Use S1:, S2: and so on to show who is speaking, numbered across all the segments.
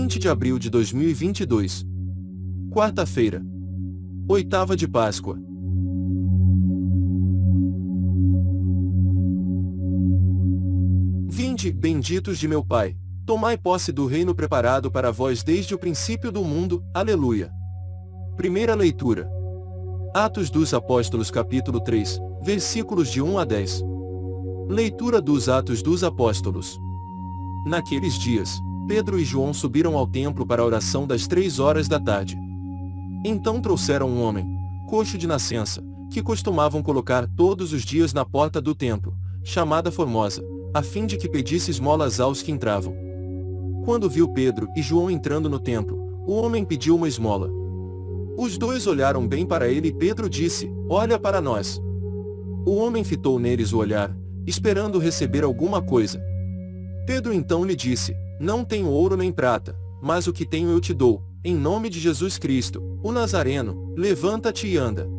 S1: 20 de abril de 2022. Quarta-feira. Oitava de Páscoa. Vinde, benditos de meu Pai, tomai posse do reino preparado para vós desde o princípio do mundo. Aleluia. Primeira leitura. Atos dos Apóstolos capítulo 3, versículos de 1 a 10. Leitura dos Atos dos Apóstolos. Naqueles dias, Pedro e João subiram ao templo para a oração das 3 horas da tarde. Então trouxeram um homem, coxo de nascença, que costumavam colocar todos os dias na porta do templo, chamada Formosa, a fim de que pedisse esmolas aos que entravam. Quando viu Pedro e João entrando no templo, o homem pediu uma esmola. Os dois olharam bem para ele e Pedro disse: "Olha para nós." O homem fitou neles o olhar, esperando receber alguma coisa. Pedro então lhe disse: "Não tenho ouro nem prata, mas o que tenho eu te dou. Em nome de Jesus Cristo, o Nazareno, levanta-te e anda."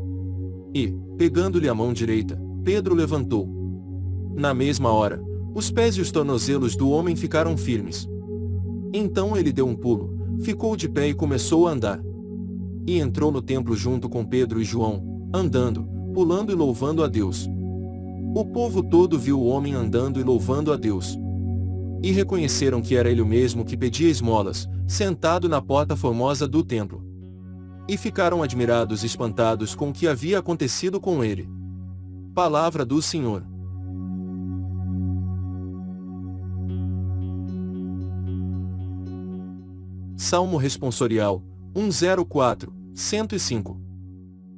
S1: E, pegando-lhe a mão direita, Pedro levantou. Na mesma hora, os pés e os tornozelos do homem ficaram firmes. Então ele deu um pulo, ficou de pé e começou a andar. E entrou no templo junto com Pedro e João, andando, pulando e louvando a Deus. O povo todo viu o homem andando e louvando a Deus. E reconheceram que era ele o mesmo que pedia esmolas, sentado na porta formosa do templo. E ficaram admirados e espantados com o que havia acontecido com ele. Palavra do Senhor. Salmo Responsorial, 104, 105.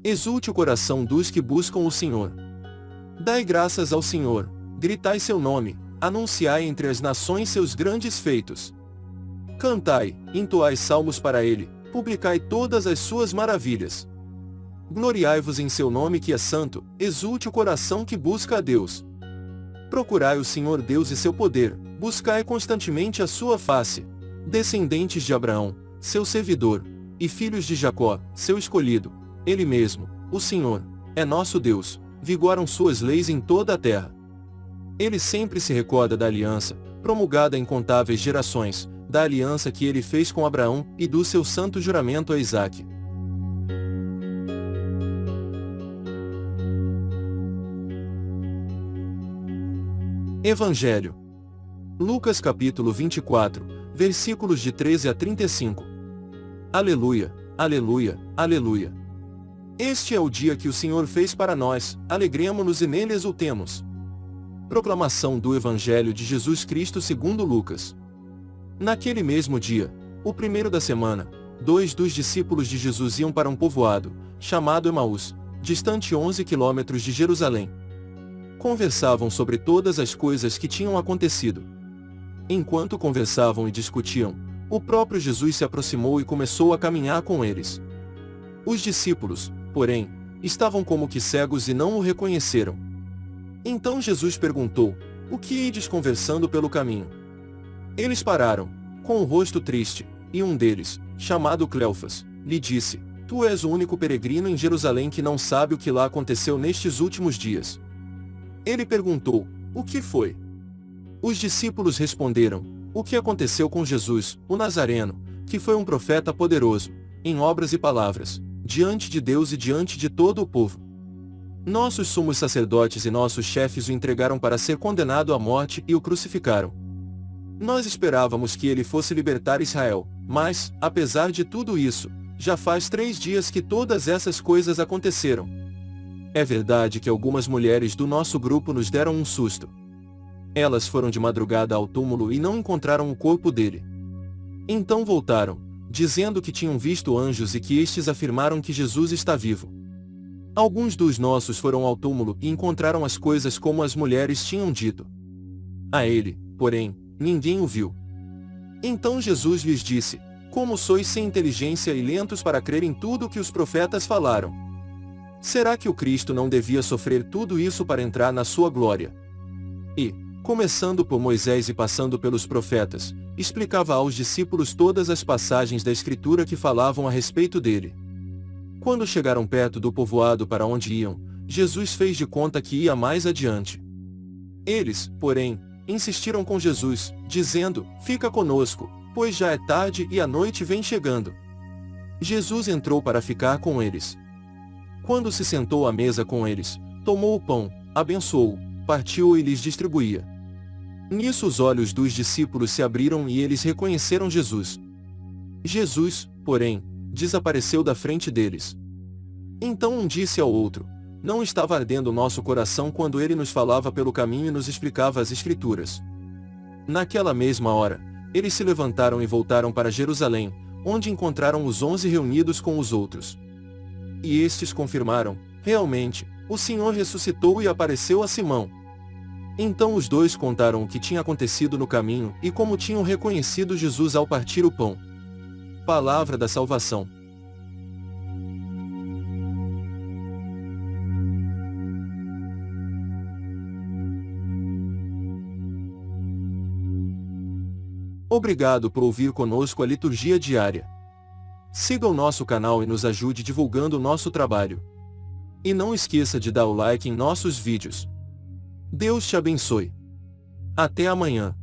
S1: Exulte o coração dos que buscam o Senhor. Dai graças ao Senhor, gritai seu nome, anunciai entre as nações seus grandes feitos. Cantai, entoai salmos para ele, publicai todas as suas maravilhas. Gloriai-vos em seu nome que é santo, exulte o coração que busca a Deus. Procurai o Senhor Deus e seu poder, buscai constantemente a sua face. Descendentes de Abraão, seu servidor, e filhos de Jacó, seu escolhido, ele mesmo, o Senhor, é nosso Deus, vigoram suas leis em toda a terra. Ele sempre se recorda da aliança, promulgada em incontáveis gerações, da aliança que ele fez com Abraão e do seu santo juramento a Isaque. Evangelho. Lucas capítulo 24, versículos de 13 a 35. Aleluia, aleluia, aleluia. Este é o dia que o Senhor fez para nós, alegremo-nos e nele exultemos. Proclamação do Evangelho de Jesus Cristo segundo Lucas. Naquele mesmo dia, o primeiro da semana, 2 dos discípulos de Jesus iam para um povoado, chamado Emaús, distante 11 quilômetros de Jerusalém. Conversavam sobre todas as coisas que tinham acontecido. Enquanto conversavam e discutiam, o próprio Jesus se aproximou e começou a caminhar com eles. Os discípulos, porém, estavam como que cegos e não o reconheceram. Então Jesus perguntou: "O que ides conversando pelo caminho?" Eles pararam, com o rosto triste, e um deles, chamado Cleofas, lhe disse: "Tu és o único peregrino em Jerusalém que não sabe o que lá aconteceu nestes últimos dias." Ele perguntou: "O que foi?" Os discípulos responderam: "O que aconteceu com Jesus, o Nazareno, que foi um profeta poderoso, em obras e palavras, diante de Deus e diante de todo o povo. Nossos sumos sacerdotes e nossos chefes o entregaram para ser condenado à morte e o crucificaram. Nós esperávamos que ele fosse libertar Israel, mas, apesar de tudo isso, já faz 3 dias que todas essas coisas aconteceram. É verdade que algumas mulheres do nosso grupo nos deram um susto. Elas foram de madrugada ao túmulo e não encontraram o corpo dele. Então voltaram, dizendo que tinham visto anjos e que estes afirmaram que Jesus está vivo. Alguns dos nossos foram ao túmulo e encontraram as coisas como as mulheres tinham dito. A ele, porém, ninguém o viu." Então Jesus lhes disse: "Como sois sem inteligência e lentos para crer em tudo o que os profetas falaram? Será que o Cristo não devia sofrer tudo isso para entrar na sua glória?" E, começando por Moisés e passando pelos profetas, explicava aos discípulos todas as passagens da Escritura que falavam a respeito dele. Quando chegaram perto do povoado para onde iam, Jesus fez de conta que ia mais adiante. Eles, porém, insistiram com Jesus, dizendo: "Fica conosco, pois já é tarde e a noite vem chegando. Jesus entrou para ficar com eles. Quando se sentou à mesa com eles, tomou o pão, abençoou, partiu-o e lhes distribuía. Nisso os olhos dos discípulos se abriram e eles reconheceram Jesus. Jesus, porém, desapareceu da frente deles. Então um disse ao outro: não estava ardendo nosso coração quando ele nos falava pelo caminho e nos explicava as Escrituras? Naquela mesma hora, eles se levantaram e voltaram para Jerusalém, onde encontraram os 11 reunidos com os outros. E estes confirmaram: realmente, o Senhor ressuscitou e apareceu a Simão. Então os dois contaram o que tinha acontecido no caminho e como tinham reconhecido Jesus ao partir o pão. Palavra da salvação. Obrigado por ouvir conosco a liturgia diária. Siga o nosso canal e nos ajude divulgando o nosso trabalho. E não esqueça de dar o like em nossos vídeos. Deus te abençoe. Até amanhã.